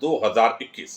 2021।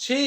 6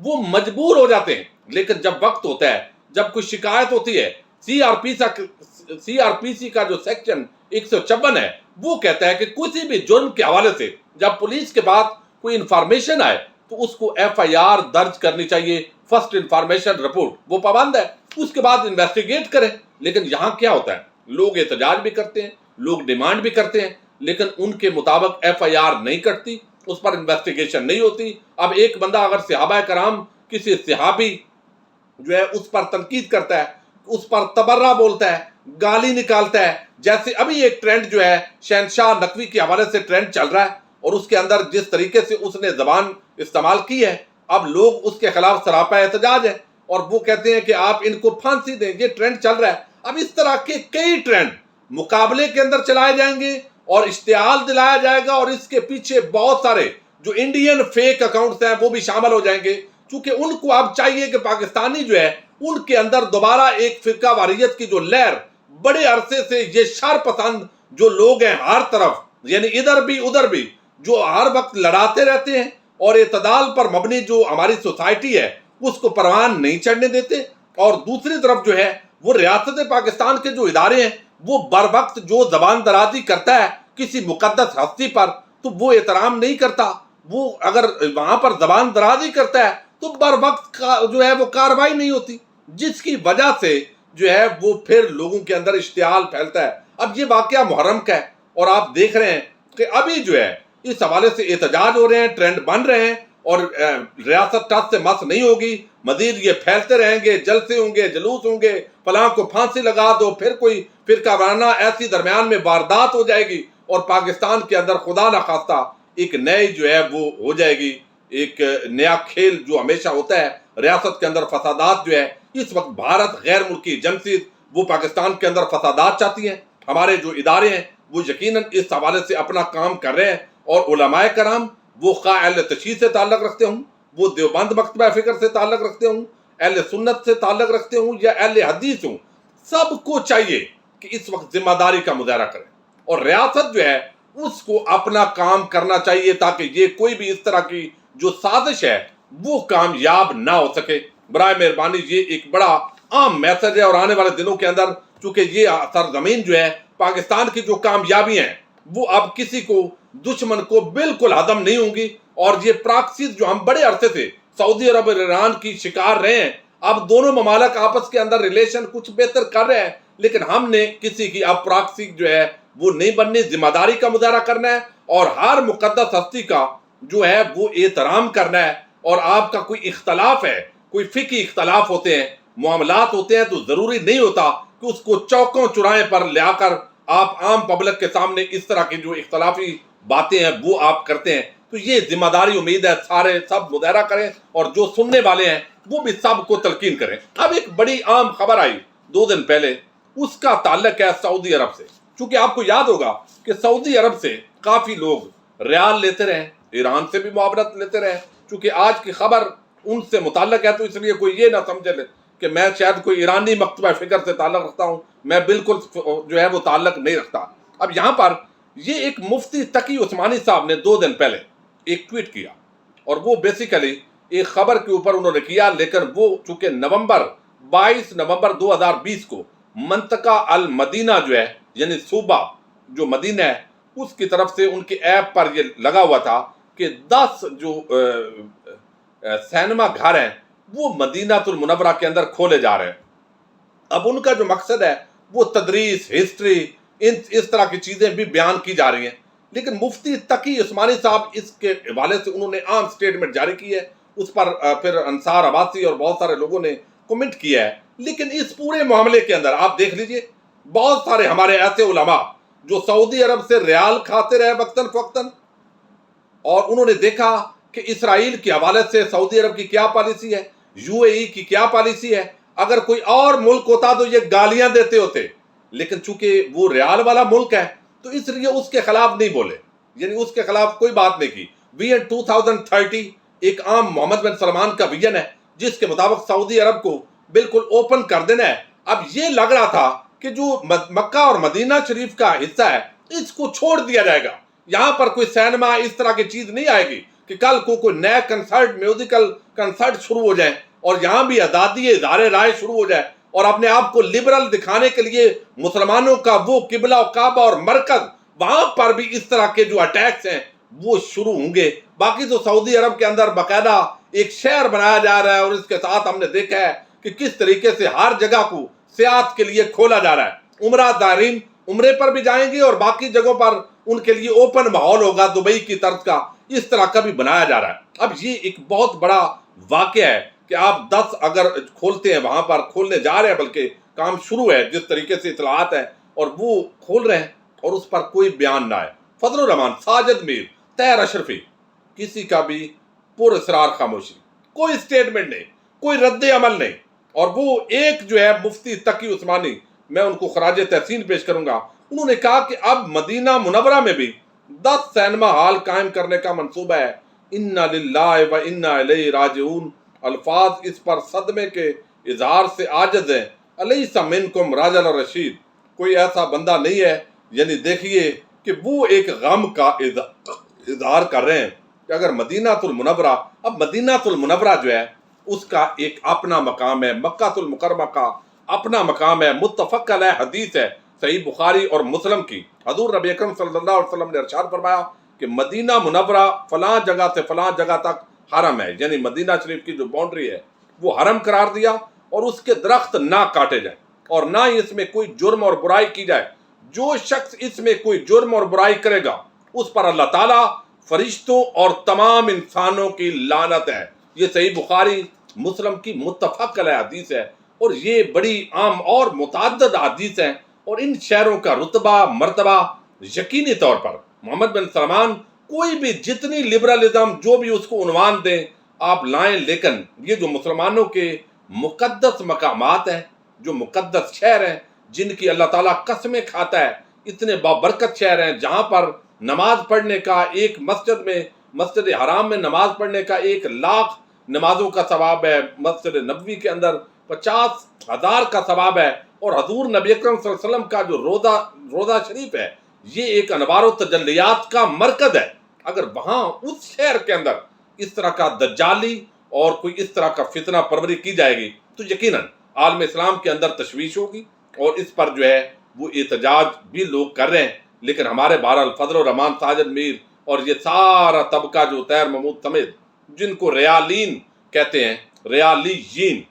وہ مجبور ہو جاتے ہیں. لیکن جب وقت ہوتا ہے, جب کوئی شکایت ہوتی ہے, سی آر پی سی کا جو سیکشن 154 ہے وہ کہتا ہے کہ کسی بھی جرم کے حوالے سے جب پولیس کے پاس کوئی انفارمیشن آئے تو اس کو ایف آئی آر درج کرنی چاہیے, فرسٹ انفارمیشن رپورٹ. وہ پابند ہے, اس کے بعد انویسٹیگیٹ کریں. لیکن یہاں کیا ہوتا ہے, لوگ احتجاج بھی کرتے ہیں, لوگ ڈیمانڈ بھی کرتے ہیں, لیکن ان کے مطابق ایف آئی آر نہیں کٹتی, اس پر انویسٹیگیشن نہیں ہوتی. اب ایک بندہ اگر صحابہ کرام کسی صحابی جو ہے اس پر تنقید کرتا ہے, اس پر تبرہ بولتا ہے, گالی نکالتا ہے, جیسے ابھی ایک ٹرینڈ جو ہے شہنشاہ نقوی کے حوالے سے ٹرینڈ چل رہا ہے, اور اس کے اندر جس طریقے سے اس نے زبان استعمال کی ہے, اب لوگ اس کے خلاف سراپا احتجاج ہے اور وہ کہتے ہیں کہ آپ ان کو پھانسی دیں. یہ ٹرینڈ چل رہا ہے. اب اس طرح کے کئی ٹرینڈ مقابلے کے اندر چلائے جائیں گے اور اشتعال دلایا جائے گا, اور اس کے پیچھے بہت سارے جو انڈین فیک اکاؤنٹس ہیں وہ بھی شامل ہو جائیں گے, چونکہ ان کو اب چاہیے کہ پاکستانی جو ہے ان کے اندر دوبارہ ایک فرقہ واریت کی جو لہر بڑے عرصے سے یہ شر پسند جو لوگ ہیں ہر طرف, یعنی ادھر بھی ادھر بھی, جو ہر وقت لڑاتے رہتے ہیں اور اعتدال پر مبنی جو ہماری سوسائٹی ہے اس کو پروان نہیں چڑھنے دیتے. اور دوسری طرف جو ہے وہ ریاست پاکستان کے جو ادارے ہیں وہ بر وقت جو زبان درازی کرتا ہے کسی مقدس ہستی پر تو وہ احترام نہیں کرتا. وہ اگر وہاں پر زبان درازی کرتا ہے تو بر وقت جو ہے وہ کارروائی نہیں ہوتی, جس کی وجہ سے جو ہے وہ پھر لوگوں کے اندر اشتعال پھیلتا ہے. اب یہ واقعہ محرم کا ہے اور آپ دیکھ رہے ہیں کہ ابھی جو ہے اس حوالے سے احتجاج ہو رہے ہیں, ٹرینڈ بن رہے ہیں, اور ریاست ٹس سے مس نہیں ہوگی, مزید یہ پھیلتے رہیں گے, جلسے ہوں گے, جلوس ہوں گے, فلاں کو پھانسی لگا دو, پھر کوئی فرقہ وارانہ ایسی درمیان میں واردات ہو جائے گی اور پاکستان کے اندر خدا نخواستہ ایک نئی جو ہے وہ ہو جائے گی, ایک نیا کھیل جو ہمیشہ ہوتا ہے ریاست کے اندر فسادات جو ہے. اس وقت بھارت غیر ملکی ایجنسیز وہ پاکستان کے اندر فسادات چاہتی ہیں. ہمارے جو ادارے ہیں وہ یقیناً اس حوالے سے اپنا کام کر رہے ہیں, اور علماء کرام وہ خواہ اہل تشیع سے تعلق رکھتے ہوں, وہ دیوبند مکتبہ فکر سے تعلق رکھتے ہوں, اہل سنت سے تعلق رکھتے ہوں یا اہل حدیث ہوں, سب کو چاہیے کہ اس وقت ذمہ داری کا مظاہرہ کریں, اور ریاست جو ہے اس کو اپنا کام کرنا چاہیے تاکہ یہ کوئی بھی اس طرح کی جو سازش ہے وہ کامیاب نہ ہو سکے. برائے مہربانی یہ ایک بڑا عام میسج ہے, اور آنے والے دنوں کے اندر چونکہ یہ سرزمین جو ہے پاکستان کی جو کامیابی ہیں وہ اب کسی کو دشمن کو بالکل ہضم نہیں ہوں گی. اور یہ پراکسیز جو ہم بڑے عرصے سے سعودی عرب اور ایران کی شکار رہے ہیں, اب دونوں ممالک آپس کے اندر ریلیشن کچھ بہتر کر رہے ہیں, لیکن ہم نے کسی کی اب پراکسی جو ہے وہ نہیں بننی, ذمہ داری کا مظاہرہ کرنا ہے اور ہر مقدس ہستی کا جو ہے وہ احترام کرنا ہے. اور آپ کا کوئی اختلاف ہے, کوئی فقہی اختلاف ہوتے ہیں, معاملات ہوتے ہیں, تو ضروری نہیں ہوتا کہ اس کو چوکوں چوراہے پر لے کر آپ عام پبلک کے سامنے اس طرح کی جو اختلافی باتیں ہیں وہ آپ کرتے ہیں. تو یہ ذمہ داری امید ہے سارے سب مظاہرہ کریں, اور جو سننے والے ہیں وہ بھی سب کو تلقین کریں. اب ایک بڑی عام خبر آئی 2 دن پہلے, اس کا تعلق ہے سعودی عرب سے. چونکہ آپ کو یاد ہوگا کہ سعودی عرب سے کافی لوگ ریال لیتے رہے, ایران سے بھی معاونت لیتے رہے. چونکہ آج کی خبر ان سے متعلق ہے تو اس لیے کوئی یہ نہ سمجھے لے کہ میں شاید کوئی ایرانی مکتبہ فکر سے تعلق رکھتا ہوں, میں بالکل جو ہے وہ تعلق نہیں رکھتا. اب یہاں پر یہ ایک مفتی تقی عثمانی صاحب نے 2 دن پہلے ایک ٹویٹ کیا, اور وہ بیسیکلی ایک خبر کے اوپر انہوں نے کیا, لیکن وہ چونکہ 22 نومبر 2020 کو منطقہ المدینہ جو ہے یعنی صوبہ جو مدینہ ہے اس کی طرف سے ان کے ایپ پر یہ لگا ہوا تھا کہ 10 جو سینما گھر ہیں وہ مدینہ المنورہ کے اندر کھولے جا رہے ہیں. اب ان کا جو مقصد ہے وہ تدریس, ہسٹری, اس طرح کی چیزیں بھی بیان کی جا رہی ہیں. لیکن مفتی تقی عثمانی صاحب اس کے حوالے سے انہوں نے عام سٹیٹمنٹ جاری کی ہے, اس پر پھر انصار عباسی اور بہت سارے لوگوں نے کمنٹ کیا ہے. لیکن اس پورے معاملے کے اندر آپ دیکھ لیجئے بہت سارے ہمارے ایسے علماء جو سعودی عرب سے ریال کھاتے رہے وقتاً فوقتاً, اور انہوں نے دیکھا کہ اسرائیل کے حوالے سے سعودی عرب کی کیا پالیسی ہے, یو اے ای کی کیا پالیسی ہے. اگر کوئی اور ملک ہوتا تو یہ گالیاں دیتے ہوتے, لیکن چونکہ وہ ریال والا ملک ہے تو اس لیے اس کے خلاف نہیں بولے, یعنی اس کے خلاف کوئی بات نہیں کی. ویژن 2030 ایک عام محمد بن سلمان کا ویژن ہے جس کے مطابق سعودی عرب کو بالکل اوپن کر دینا ہے. اب یہ لگ رہا تھا کہ جو مکہ اور مدینہ شریف کا حصہ ہے اس کو چھوڑ دیا جائے گا, یہاں پر کوئی سینما اس طرح کی چیز نہیں آئے گی. کہ کل کو کوئی نیا کنسرٹ میوزیکل کنسرٹ شروع ہو جائے اور یہاں بھی آزادی اظہار رائے شروع ہو جائے اور اپنے آپ کو لبرل دکھانے کے لیے مسلمانوں کا وہ قبلہ و کعبہ اور مرکز وہاں پر بھی اس طرح کے جو اٹیکس ہیں وہ شروع ہوں گے. باقی تو سعودی عرب کے اندر باقاعدہ ایک شہر بنایا جا رہا ہے اور اس کے ساتھ ہم نے دیکھا ہے کہ کس طریقے سے ہر جگہ کو سیاحت کے لیے کھولا جا رہا ہے. عمرہ زائرین عمرے پر بھی جائیں گے اور باقی جگہوں پر ان کے لیے اوپن ماحول ہوگا دبئی کی طرز کا, اس طرح کا بھی بنایا جا رہا ہے. اب یہ ایک بہت بڑا واقعہ ہے کہ آپ 10 اگر کھولتے ہیں, وہاں پر کھولنے جا رہے ہیں, بلکہ کام شروع ہے, جس طریقے سے اطلاعات ہیں اور وہ کھول رہے ہیں اور اس پر کوئی بیان نہ ہے. فضل الرحمان, ساجد میر, طاہر اشرفی, کسی کا بھی پر اسرار خاموشی, کوئی سٹیٹمنٹ نہیں, کوئی رد عمل نہیں. اور وہ ایک جو ہے مفتی تقی عثمانی, میں ان کو خراج تحسین پیش کروں گا, انہوں نے کہا کہ اب مدینہ منورہ میں بھی 10 سینما ہال قائم کرنے کا منصوبہ ہے. انا للہ و انا الیہ راجعون. الفاظ اس پر صدمے کے اظہار سے عاجز ہیں. الیس منکم رجل رشید, کوئی ایسا بندہ نہیں ہے. یعنی دیکھیے کہ وہ ایک غم کا اظہار کر رہے ہیں کہ اگر مدینہ المنورہ, اب مدینہ المنورہ جو ہے اس کا ایک اپنا مقام ہے, مکہ المکرمہ کا اپنا مقام ہے, متفق علیہ حدیث ہے صحیح بخاری اور مسلم کی. حضور نبی اکرم صلی اللہ علیہ وسلم نے ارشاد فرمایا کہ مدینہ منورہ فلاں جگہ سے فلاں جگہ تک حرم ہے, یعنی مدینہ شریف کی جو باؤنڈری ہے وہ حرم قرار دیا, اور اس کے درخت نہ کاٹے جائیں اور نہ ہی اس میں کوئی جرم اور برائی کی جائے. جو شخص اس میں کوئی جرم اور برائی کرے گا اس پر اللہ تعالیٰ, فرشتوں اور تمام انسانوں کی لعنت ہے. یہ صحیح بخاری مسلم کی متفق علیہ حدیث ہے, اور یہ بڑی عام اور متعدد حدیث ہیں. اور ان شہروں کا رتبہ مرتبہ یقینی طور پر محمد بن سلمان کوئی بھی جتنی لبرلزم جو بھی اس کو عنوان دیں آپ لائیں, لیکن یہ جو مسلمانوں کے مقدس مقامات ہیں, جو مقدس شہر ہیں, جن کی اللہ تعالیٰ قسمیں کھاتا ہے, اتنے بابرکت شہر ہیں جہاں پر نماز پڑھنے کا ایک مسجد میں, مسجد حرام میں نماز پڑھنے کا 1,00,000 نمازوں کا ثواب ہے, مسجد نبوی کے اندر 50,000 کا ثواب ہے, اور حضور نبی اکرم صلی اللہ علیہ وسلم کا جو روضہ شریف ہے یہ ایک انوار و تجلیات کا مرکز ہے. اگر وہاں اس شہر کے اندر اس طرح کا دجالی اور کوئی اس طرح کا فتنہ پروری کی جائے گی تو یقیناً عالم اسلام کے اندر تشویش ہوگی, اور اس پر جو ہے وہ احتجاج بھی لوگ کر رہے ہیں. لیکن ہمارے بہرحال فضل الرحمان, ساجد میر اور یہ سارا طبقہ جو طاہر محمود سمیت جن کو ریالین کہتے ہیں, ریالیین,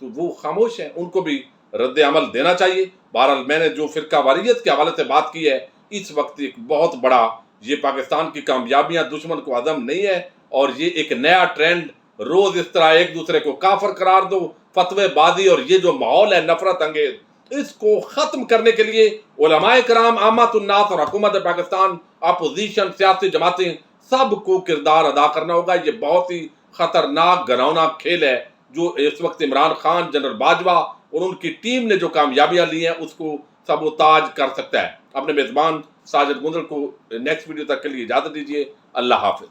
تو وہ خاموش ہیں, ان کو بھی رد عمل دینا چاہیے. بہرحال میں نے جو فرقہ واریت کے حوالے سے بات کی ہے, اس وقت ایک بہت بڑا, یہ پاکستان کی کامیابیاں دشمن کو ہضم نہیں ہے, اور یہ ایک نیا ٹرینڈ, روز اس طرح ایک دوسرے کو کافر قرار دو, فتوے بازی, اور یہ جو ماحول ہے نفرت انگیز, اس کو ختم کرنے کے لیے علماء کرام, عامت الناس اور حکومت پاکستان, اپوزیشن, سیاسی جماعتیں, سب کو کردار ادا کرنا ہوگا. یہ بہت ہی خطرناک گھناؤنا کھیل ہے جو اس وقت عمران خان, جنرل باجوہ اور ان کی ٹیم نے جو کامیابیاں لی ہیں اس کو سبوتاج کر سکتا ہے. اپنے میزبان ساجد گندل کو نیکسٹ ویڈیو تک کے لیے اجازت دیجیے. اللہ حافظ.